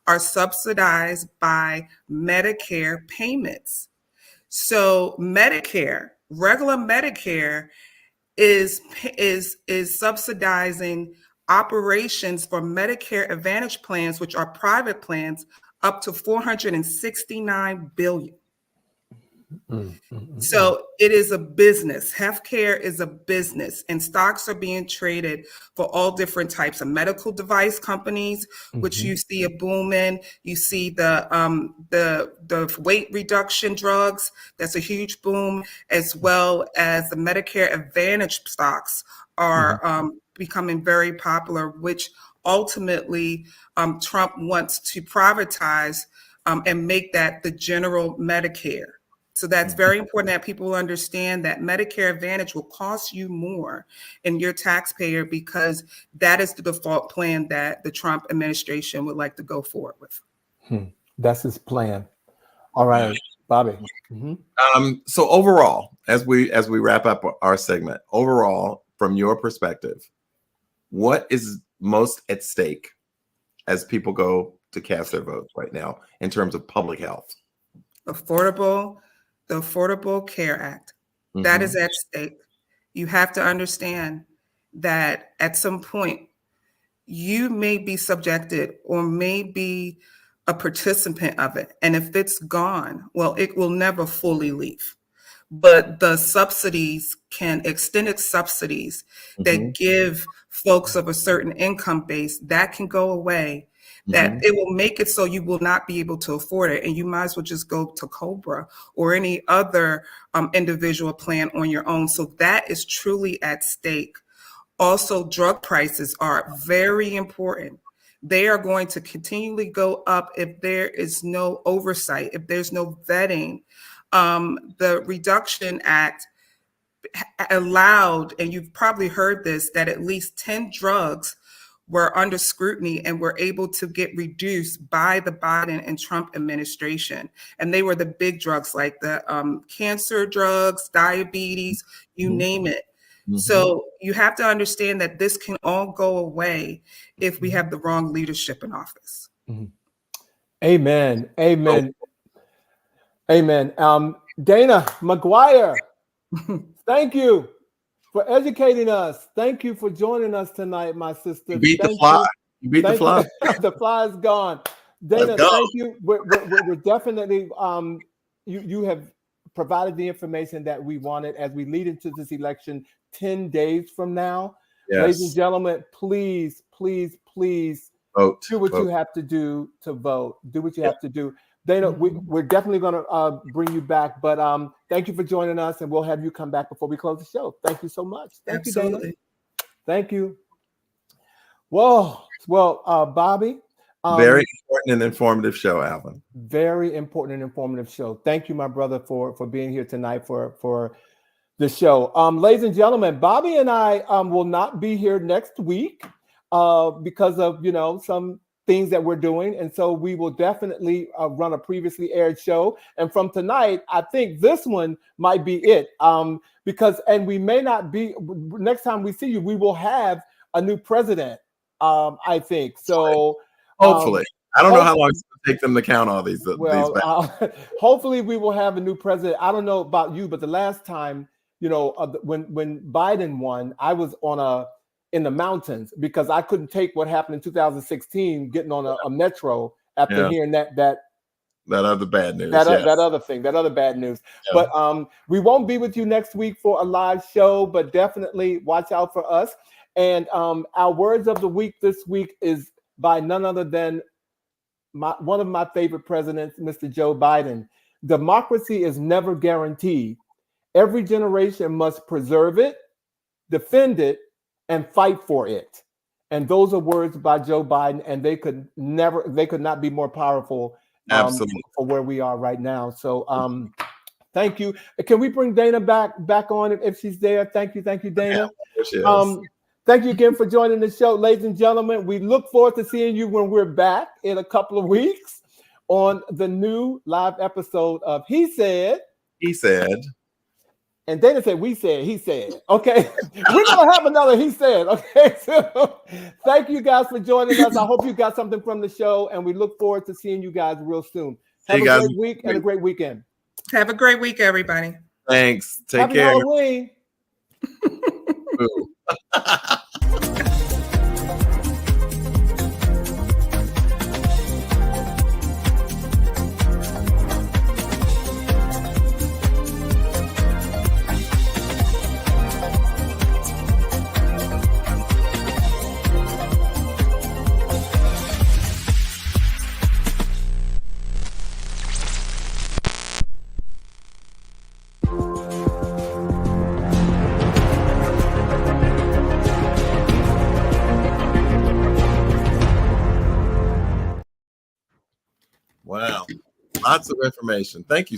are subsidized by Medicare payments. So Medicare, regular Medicare, is subsidizing operations for Medicare Advantage plans, which are private plans, up to $469 billion. So it is a business. Healthcare is a business, and stocks are being traded for all different types of medical device companies, which you see a boom in. You see the weight reduction drugs. That's a huge boom, as well as the Medicare Advantage stocks are becoming very popular, which ultimately Trump wants to privatize and make that the general Medicare. So that's very important that people understand that Medicare Advantage will cost you more in your taxpayer because that is the default plan that the Trump administration would like to go forward with. That's his plan. All right, Bobby. So overall, as we wrap up our segment, overall, from your perspective, what is most at stake as people go to cast their votes right now in terms of public health? The Affordable Care Act, that is at stake. You have to understand that at some point you may be subjected or may be a participant of it. And if it's gone, well, it will never fully leave. But the subsidies extended subsidies that give folks of a certain income base, that can go away. That it will make it so you will not be able to afford it. And you might as well just go to Cobra or any other individual plan on your own. So that is truly at stake. Also, drug prices are very important. They are going to continually go up if there is no oversight, if there's no vetting. The Reduction Act allowed, and you've probably heard this, that at least 10 drugs were under scrutiny and were able to get reduced by the Biden and Trump administration. And they were the big drugs like the cancer drugs, diabetes, you name it. So you have to understand that this can all go away if we have the wrong leadership in office. Amen. Amen. Amen. Dana McGuire, thank you for educating us. Thank you for joining us tonight, my sister. You beat the fly. You beat the fly. The fly is gone. Dana, thank you. We're definitely, you have provided the information that we wanted as we lead into this election 10 days from now. Yes. Ladies and gentlemen, please vote. Do what you have to do to vote. Do what you have to do. Dana, we're definitely going to bring you back, but thank you for joining us, and we'll have you come back before we close the show. Thank you so much. Thank you, Dana. Thank you. Well, Bobby. Very important and informative show, Alvin. Very important and informative show. Thank you, my brother, for being here tonight for the show. Ladies and gentlemen, Bobby and I will not be here next week because of some things that we're doing, and so we will definitely run a previously aired show. And from tonight, I think this one might be it, because we may not be. Next time we see you, we will have a new president. I think so. Hopefully, I don't know how long it's going to take them to count all these. Hopefully, we will have a new president. I don't know about you, but the last time, when Biden won, I was in the mountains because I couldn't take what happened in 2016, getting on a metro after hearing that other bad news, that other bad news. Yeah. But we won't be with you next week for a live show, but definitely watch out for us. And our words of the week this week is by none other than one of my favorite presidents, Mr. Joe Biden. Democracy is never guaranteed. Every generation must preserve it, defend it, and fight for it. And those are words by Joe Biden, and they could not be more powerful Absolutely. for where we are right now. So thank you. Can we bring Dana back on if she's there? Thank you, Dana. Yeah, thank you again for joining the show, ladies and gentlemen. We look forward to seeing you when we're back in a couple of weeks on the new live episode of He Said. He Said. And Dana said, we said, he said. Okay. We're going to have another He Said. Okay. So thank you guys for joining us. I hope you got something from the show, and we look forward to seeing you guys real soon. Have a great week and a great weekend. Have a great week, everybody. Thanks. Take Happy care. Halloween. Wow. Lots of information. Thank you